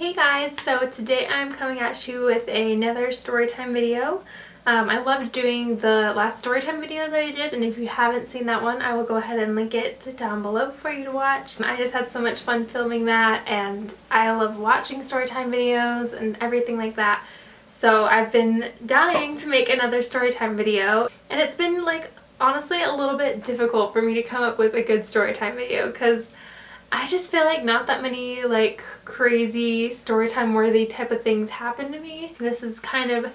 Hey guys, so today I'm coming at you with another storytime video. I loved doing the last storytime video that I did, and if you haven't seen that one, I will go ahead and link it down below for you to watch. I just had so much fun filming that, and I love watching storytime videos and everything like that. So I've been dying to make another storytime video, and it's been honestly a little bit difficult for me to come up with a good storytime video because I just feel like not that many crazy storytime worthy type of things happen to me. This is kind of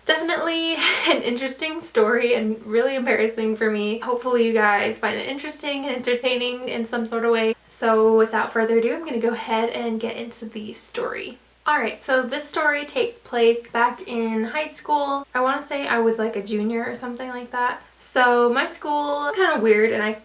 definitely an interesting story and really embarrassing for me. Hopefully you guys find it interesting and entertaining in some sort of way. So without further ado, I'm going to go ahead and get into the story. Alright, so this story takes place back in high school. I want to say I was like a junior or something like that. So my school is kind of weird, and I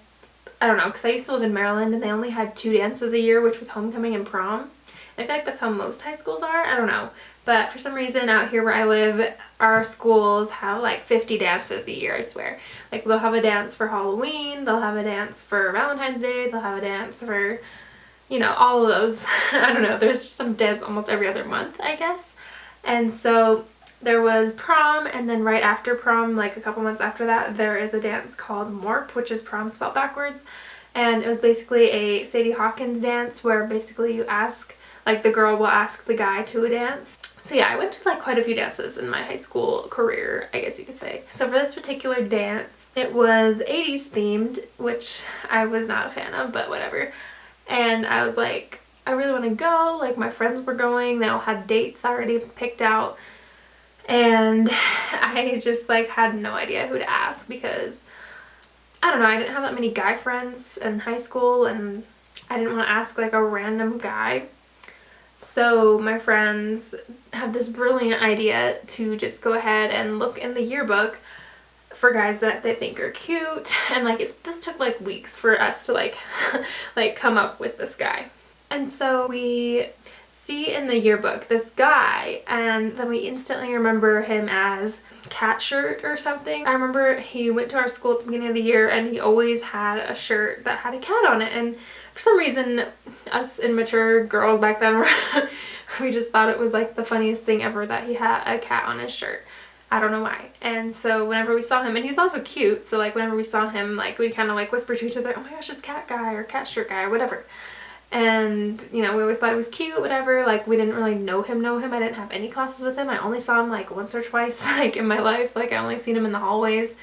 don't know, because I used to live in Maryland and they only had 2 dances a year, which was homecoming and prom. I feel like that's how most high schools are. I don't know. But for some reason out here where I live, our schools have like 50 dances a year, I swear. Like they'll have a dance for Halloween, they'll have a dance for Valentine's Day, they'll have a dance for, you know, all of those. I don't know, there's just some dance almost every other month, I guess. And so there was prom, and then right after prom, like a couple months after that, there is a dance called Morp, which is prom spelled backwards. And it was basically a Sadie Hawkins dance where basically you ask, like the girl will ask the guy to a dance. So yeah, I went to like quite a few dances in my high school career, I guess you could say. So for this particular dance, it was 80s themed, which I was not a fan of, but whatever. And I was like, I really want to go. Like my friends were going, they all had dates already picked out. And I just like had no idea who to ask because I don't know, I didn't have that many guy friends in high school, and I didn't want to ask like a random guy. So my friends have this brilliant idea to just go ahead and look in the yearbook for guys that they think are cute, and this took like weeks for us to like come up with this guy. And so we see in the yearbook this guy, and then we instantly remember him as Cat Shirt or something. I remember he went to our school at the beginning of the year, and he always had a shirt that had a cat on it, and for some reason us immature girls back then we just thought it was like the funniest thing ever that he had a cat on his shirt. I don't know why. And so whenever we saw him, and he's also cute, so like whenever we saw him, like we'd kind of like whisper to each other, oh my gosh, it's cat guy or cat shirt guy or whatever. And you know, we always thought it was cute, whatever. Like we didn't really know him. I didn't have any classes with him. I only saw him like once or twice like in my life. Like I only seen him in the hallways,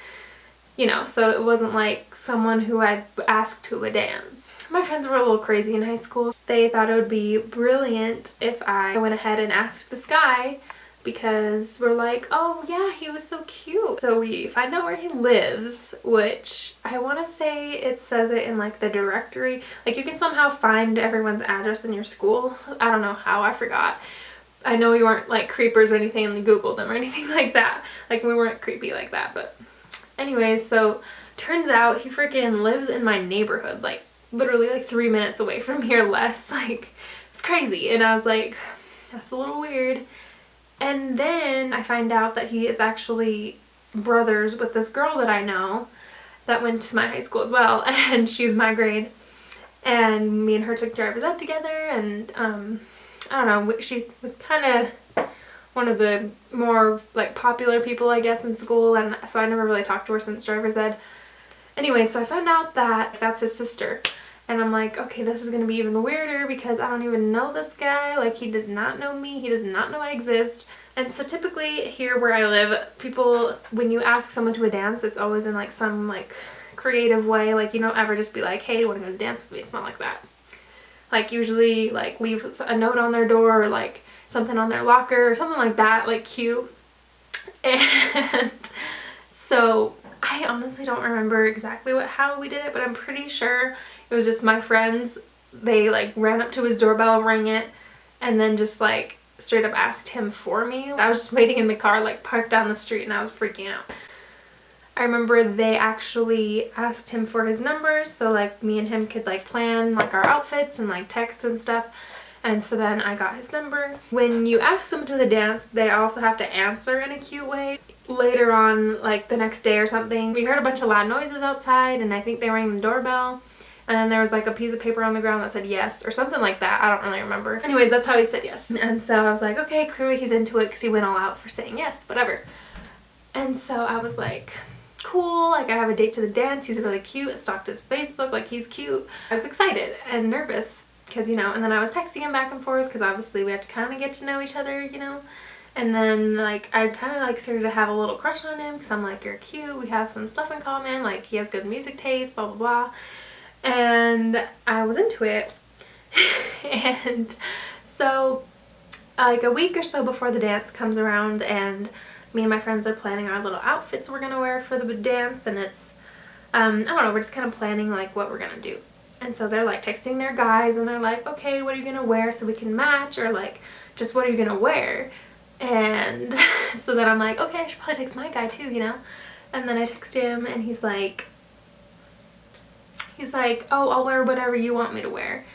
you know, so it wasn't like someone who I'd asked to a dance. My friends were a little crazy in high school. They thought it would be brilliant if I went ahead and asked this guy, because we're like, oh yeah, he was so cute. So we find out where he lives, which I want to say it says it in like the directory. Like you can somehow find everyone's address in your school. I don't know how, I forgot. I know we weren't like creepers or anything and we Googled them or anything like that. Like we weren't creepy like that, but anyways, so turns out he freaking lives in my neighborhood, like literally like 3 minutes away from here less. Like it's crazy. And I was like, that's a little weird. And then I find out that he is actually brothers with this girl that I know that went to my high school as well, and she's my grade. And me and her took driver's ed together, and I don't know, she was kind of one of the more like popular people, I guess, in school, and so I never really talked to her since driver's ed. Anyway, so I found out that that's his sister. And I'm like, okay, this is going to be even weirder because I don't even know this guy. Like, he does not know me. He does not know I exist. And so typically here where I live, people, when you ask someone to a dance, it's always in like some like creative way. Like, you don't ever just be like, hey, you want to go to dance with me? It's not like that. Like, usually like leave a note on their door or like something on their locker or something like that, like cute. And so I honestly don't remember exactly how we did it, but I'm pretty sure it was just my friends. They like ran up to his doorbell, rang it, and then just like straight up asked him for me. I was just waiting in the car, like parked down the street, and I was freaking out. I remember they actually asked him for his numbers so like me and him could like plan like our outfits and like text and stuff. And so then I got his number. When you ask someone to the dance, they also have to answer in a cute way. Later on, like the next day or something, we heard a bunch of loud noises outside, and I think they rang the doorbell. And then there was like a piece of paper on the ground that said yes or something like that. I don't really remember. Anyways, that's how he said yes. And so I was like, okay, clearly he's into it because he went all out for saying yes, whatever. And so I was like, cool, like I have a date to the dance. He's really cute. I stalked his Facebook, like he's cute. I was excited and nervous because, you know, and then I was texting him back and forth because obviously we have to kind of get to know each other, you know. And then like I kind of like started to have a little crush on him because I'm like, you're cute, we have some stuff in common, like he has good music taste, blah blah blah. And I was into it. And so like a week or so before the dance comes around, and me and my friends are planning our little outfits we're gonna wear for the dance, and it's I don't know, we're just kind of planning like what we're gonna do. And so they're like texting their guys and they're like, okay, what are you gonna wear so we can match, or like just what are you gonna wear? And so then I'm like, okay, I should probably text my guy too, you know. And then I text him and he's like, oh, I'll wear whatever you want me to wear.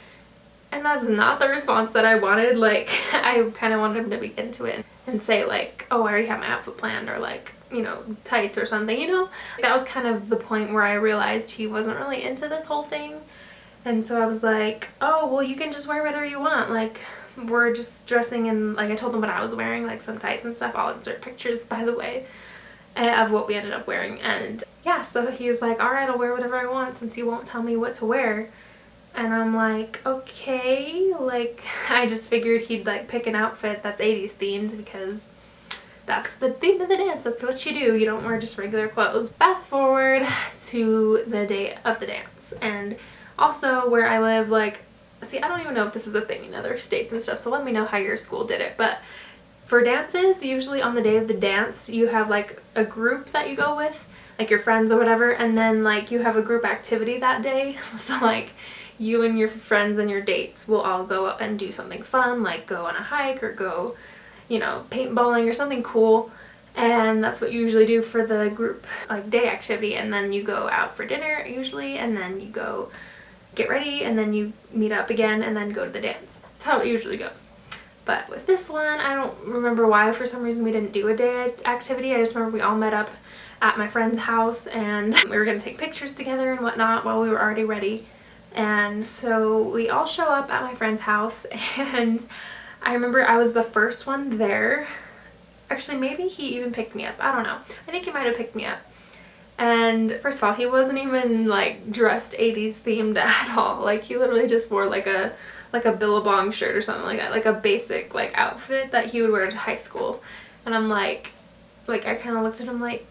And that's not the response that I wanted. Like I kind of wanted him to be into it and say like, oh, I already have my outfit planned, or like, you know, tights or something, you know. That was kind of the point where I realized he wasn't really into this whole thing. And so I was like, oh, well, you can just wear whatever you want. Like, we're just dressing in, like I told him what I was wearing, like some tights and stuff. I'll insert pictures, by the way, of what we ended up wearing. And yeah, so he was like, all right, I'll wear whatever I want since you won't tell me what to wear. And I'm like, okay, like I just figured he'd like pick an outfit that's 80s themed because that's the theme of the dance. That's what you do. You don't wear just regular clothes. Fast forward to the day of the dance, and also where I live, like, see, I don't even know if this is a thing in other states and stuff, so let me know how your school did it. But for dances, usually on the day of the dance, you have like a group that you go with, like your friends or whatever, and then like you have a group activity that day. So like you and your friends and your dates will all go up and do something fun, like go on a hike or go, you know, paintballing or something cool. And that's what you usually do for the group like day activity. And then you go out for dinner usually, and then you go get ready, and then you meet up again and then go to the dance. That's how it usually goes. But with this one, I don't remember why for some reason we didn't do a day activity. I just remember we all met up at my friend's house and we were gonna take pictures together and whatnot while we were already ready. And so we all show up at my friend's house, and I remember I was the first one there. Actually, maybe he even picked me up. I don't know. I think he might have picked me up. And first of all, he wasn't even like dressed 80s themed at all. Like he literally just wore like a Billabong shirt or something like that, like a basic like outfit that he would wear to high school. And I'm like I kind of looked at him like,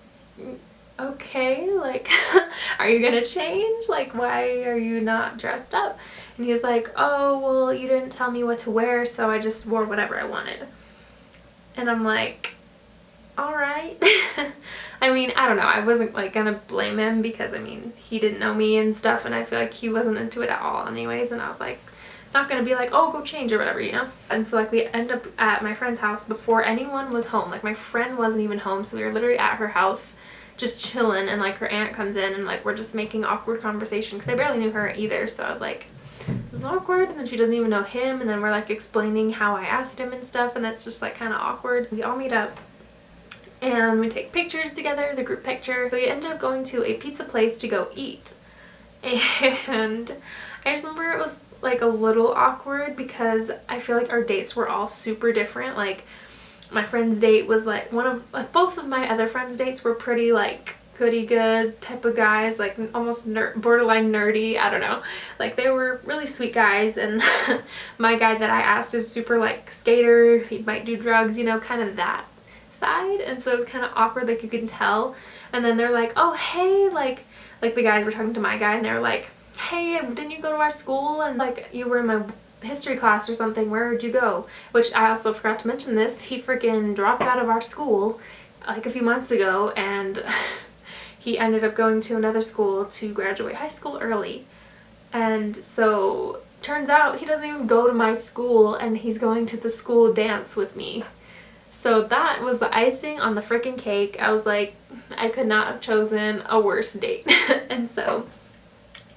okay, like are you gonna change? Like, why are you not dressed up? And he's like, oh, well, you didn't tell me what to wear, so I just wore whatever I wanted. And I'm like, all right. I mean, I don't know, I wasn't like gonna blame him because I mean he didn't know me and stuff, and I feel like he wasn't into it at all anyways, and I was like not gonna be like, oh, go change or whatever, you know. And so like we end up at my friend's house before anyone was home. Like my friend wasn't even home, so we were literally at her house just chilling, and like her aunt comes in and like we're just making awkward conversation because I barely knew her either. So I was like, this is awkward, and then she doesn't even know him, and then we're like explaining how I asked him and stuff, and that's just like kind of awkward. We all meet up and we take pictures together, the group picture. We ended up going to a pizza place to go eat, and I just remember it was like a little awkward because I feel like our dates were all super different. Like my friend's date was like both of my other friends' dates were pretty like goody good type of guys, like almost borderline nerdy, I don't know, like they were really sweet guys. And my guy that I asked is super like skater, he might do drugs, you know, kind of that side. And so it was kind of awkward, like you can tell. And then they're like, oh hey, like the guys were talking to my guy and they were like, hey, didn't you go to our school, and like you were in my history class or something, where would you go? Which I also forgot to mention this, he freaking dropped out of our school like a few months ago, and he ended up going to another school to graduate high school early. And so turns out he doesn't even go to my school, and he's going to the school dance with me. So that was the icing on the freaking cake. I was like, I could not have chosen a worse date. And so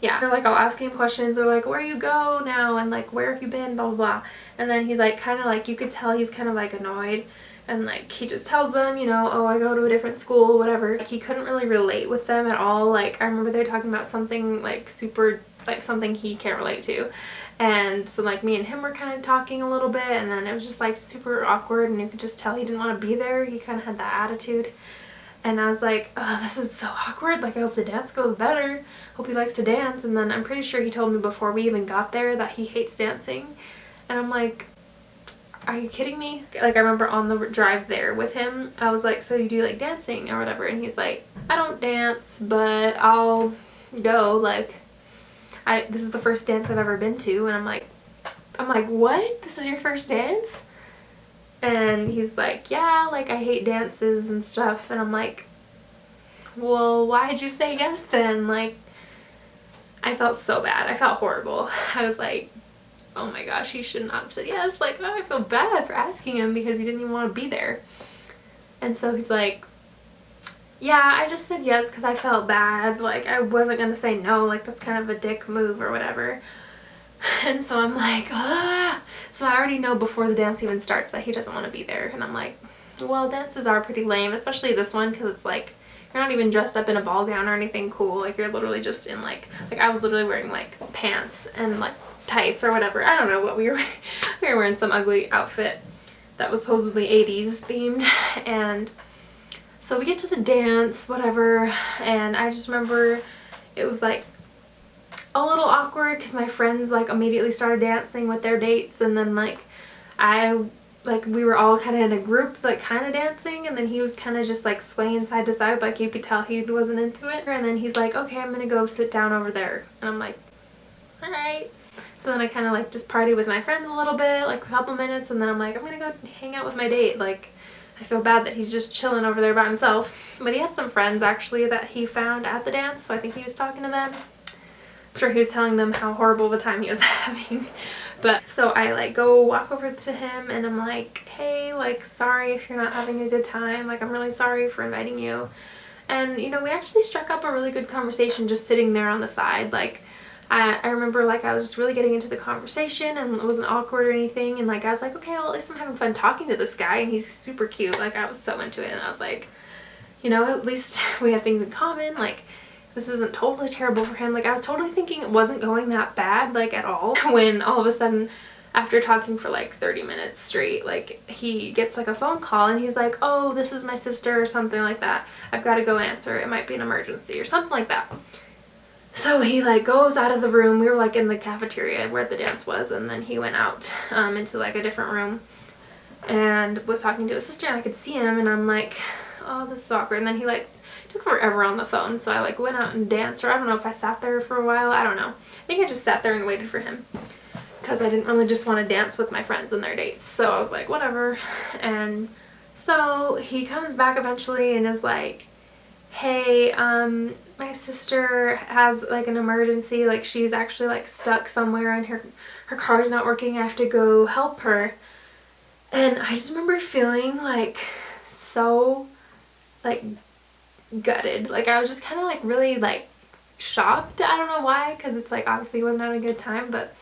yeah, they're like, I'll ask him questions. They're like, where you go now, and like, where have you been, blah blah blah. And then he's like, kind of like, you could tell he's kind of like annoyed, and like he just tells them, you know, oh, I go to a different school, whatever. Like he couldn't really relate with them at all. Like I remember they were talking about something like super like something he can't relate to. And so like me and him were kind of talking a little bit, and then it was just like super awkward, and you could just tell he didn't want to be there. He kind of had that attitude. And I was like, oh, this is so awkward. Like, I hope the dance goes better. Hope he likes to dance. And then I'm pretty sure he told me before we even got there that he hates dancing. And I'm like, are you kidding me? Like, I remember on the drive there with him, I was like, so you do like dancing or whatever? And he's like, I don't dance, but I'll go. Like, this is the first dance I've ever been to. And I'm like, what? This is your first dance? And he's like, yeah, like I hate dances and stuff. And I'm like, well, why'd you say yes then? Like, I felt so bad. I felt horrible. I was like, oh my gosh, he should not have said yes. Like, oh, I feel bad for asking him because he didn't even want to be there. And so he's like, yeah, I just said yes because I felt bad. Like, I wasn't going to say no. Like, that's kind of a dick move or whatever. And so I'm like, ah. So I already know before the dance even starts that he doesn't want to be there. And I'm like, well, dances are pretty lame, especially this one, because it's like, you're not even dressed up in a ball gown or anything cool. Like, you're literally just in like I was literally wearing like pants and like tights or whatever. I don't know what we were wearing. We were wearing some ugly outfit that was supposedly 80s themed. And so we get to the dance, whatever, and I just remember it was like a little awkward because my friends like immediately started dancing with their dates, and then like we were all kind of in a group like kind of dancing, and then he was kind of just like swaying side to side, like you could tell he wasn't into it. And then he's like, okay, I'm gonna go sit down over there. And I'm like, all right. So then I kind of like just party with my friends a little bit, like a couple minutes, and then I'm like, I'm gonna go hang out with my date. Like, I feel bad that he's just chilling over there by himself. But he had some friends actually that he found at the dance, so I think he was talking to them. I'm sure he was telling them how horrible of a time he was having. But so I like go walk over to him, and I'm like, hey, like, sorry if you're not having a good time. Like, I'm really sorry for inviting you. And you know, we actually struck up a really good conversation just sitting there on the side. Like, I remember like I was just really getting into the conversation, and it wasn't awkward or anything. And like I was like, okay, well, at least I'm having fun talking to this guy, and he's super cute. Like, I was so into it, and I was like, you know, at least we have things in common. Like, this isn't totally terrible for him. Like, I was totally thinking it wasn't going that bad, like, at all, when all of a sudden, after talking for like 30 minutes straight, like, he gets like a phone call, and he's like, oh, this is my sister or something like that. I've got to go answer. It might be an emergency or something like that. So he like goes out of the room. We were like in the cafeteria where the dance was, and then he went out into like a different room and was talking to his sister, and I could see him, and I'm like, oh, this is awkward. And then he like took forever on the phone, so I like went out and danced, or I don't know if I sat there for a while. I don't know. I think I just sat there and waited for him because I didn't really just want to dance with my friends and their dates. So I was like, whatever. And so he comes back eventually and is like, hey, my sister has like an emergency. Like, she's actually like stuck somewhere, and her car's not working. I have to go help her. And I just remember feeling like so like gutted. Like, I was just kind of like really like shocked. I don't know why, because it's like obviously he wasn't having a good time, but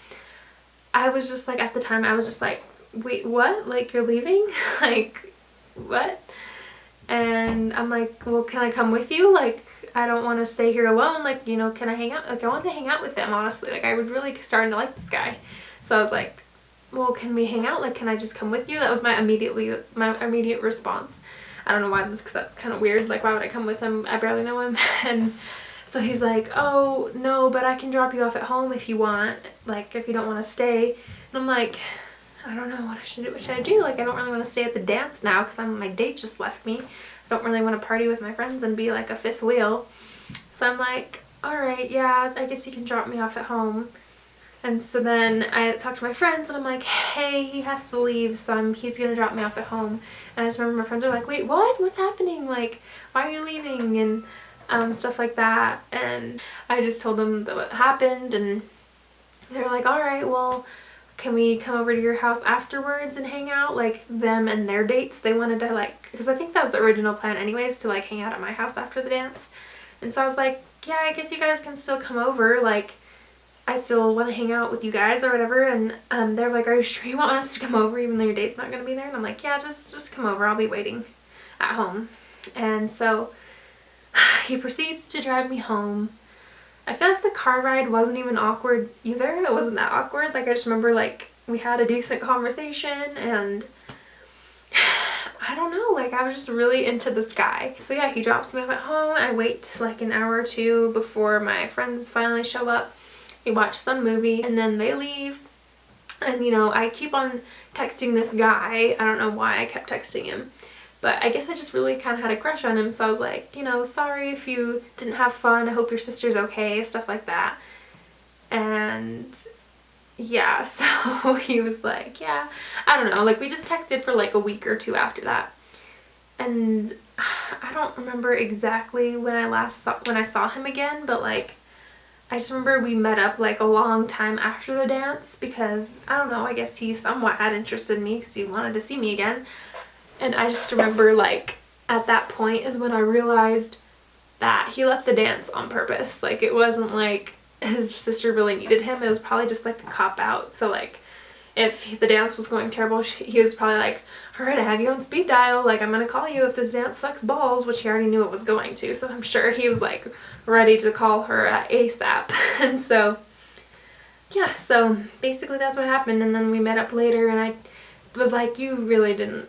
I was just like, at the time I was just like, wait, what? Like, you're leaving? Like, what? And I'm like, well, can I come with you? Like, I don't want to stay here alone. Like, you know, can I hang out? Like, I wanted to hang out with them, honestly. Like, I was really starting to like this guy. So I was like, well, can we hang out? Like, can I just come with you? That was my immediate response. I don't know why, because that's kind of weird. Like, why would I come with him? I barely know him. And so he's like, oh, no, but I can drop you off at home if you want. Like, if you don't want to stay. And I'm like, I don't know what I should do. What should I do? Like, I don't really want to stay at the dance now because my date just left me. I don't really want to party with my friends and be like a fifth wheel. So I'm like, all right, yeah, I guess you can drop me off at home. And so then I talked to my friends, and I'm like, hey, he has to leave, so he's gonna drop me off at home. And I just remember my friends are like, wait, what? What's happening? Like, why are you leaving? And stuff like that. And I just told them what happened, and they're like, all right, well, can we come over to your house afterwards and hang out? Like, them and their dates, they wanted to like, because I think that was the original plan anyways, to like hang out at my house after the dance. And so I was like, yeah, I guess you guys can still come over. Like, I still want to hang out with you guys or whatever. And they're like, are you sure you want us to come over even though your date's not going to be there? And I'm like, yeah, just come over. I'll be waiting at home. And so he proceeds to drive me home. I feel like the car ride wasn't even awkward either. It wasn't that awkward. Like I just remember like we had a decent conversation and I don't know, like I was just really into this guy. So yeah, he drops me off at home. I wait like an hour or two before my friends finally show up. We watch some movie and then they leave. And you know, I keep on texting this guy. I don't know why I kept texting him, but I guess I just really kind of had a crush on him. So I was like, you know, sorry if you didn't have fun. I hope your sister's okay, stuff like that. And yeah, so he was like, yeah, I don't know, like we just texted for like a week or two after that. And I don't remember exactly when I saw him again, but like I just remember we met up like a long time after the dance because, I don't know, I guess he somewhat had interest in me because he wanted to see me again. And I just remember like at that point is when I realized that he left the dance on purpose. Like it wasn't like his sister really needed him. It was probably just like a cop out. So like if the dance was going terrible, he was probably like, all right, I have you on speed dial. Like I'm gonna call you if this dance sucks balls, which he already knew it was going to. So I'm sure he was like ready to call her at ASAP. And so yeah, so basically that's what happened. And then we met up later and I was like, you really didn't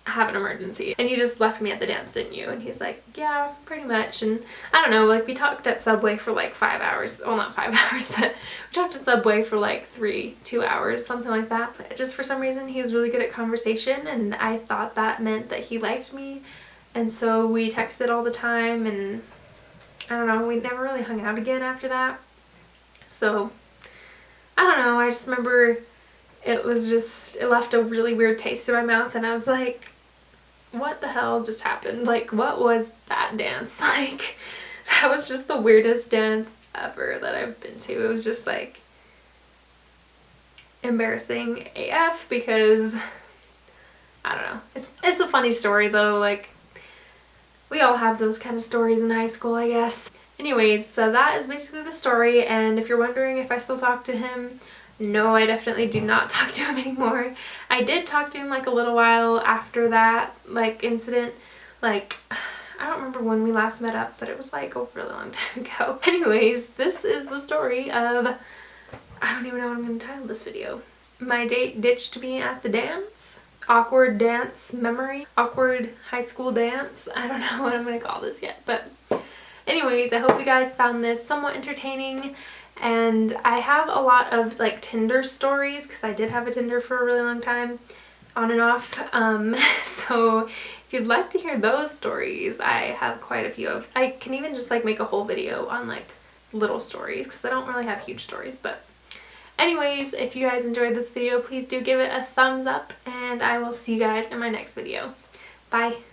have an emergency and you just left me at the dance, didn't you? And he's like, yeah, pretty much. And I don't know, like we talked at Subway for like 5 hours. Well, not 5 hours, but we talked at Subway for like 2 hours, something like that. But just for some reason he was really good at conversation and I thought that meant that he liked me. And so we texted all the time and I don't know, we never really hung out again after that. So I don't know, I just remember it left a really weird taste in my mouth and I was like, what the hell just happened? Like, what was that dance? Like, that was just the weirdest dance ever that I've been to. It was just like embarrassing AF because I don't know. It's a funny story though. Like, we all have those kind of stories in high school, I guess. Anyways, so that is basically the story, and if you're wondering if I still talk to him, no, I definitely do not talk to him anymore. I did talk to him like a little while after that like incident. Like I don't remember when we last met up, but it was like a really long time ago. Anyways, this is the story of, I don't even know what I'm going to title this video. My date ditched me at the dance. Awkward dance memory. Awkward high school dance. I don't know what I'm going to call this yet, but anyways, I hope you guys found this somewhat entertaining. And I have a lot of like Tinder stories because I did have a Tinder for a really long time, on and off. So if you'd like to hear those stories, I have quite a few of. I can even just like make a whole video on like little stories because I don't really have huge stories. But anyways, if you guys enjoyed this video, please do give it a thumbs up and I will see you guys in my next video. Bye!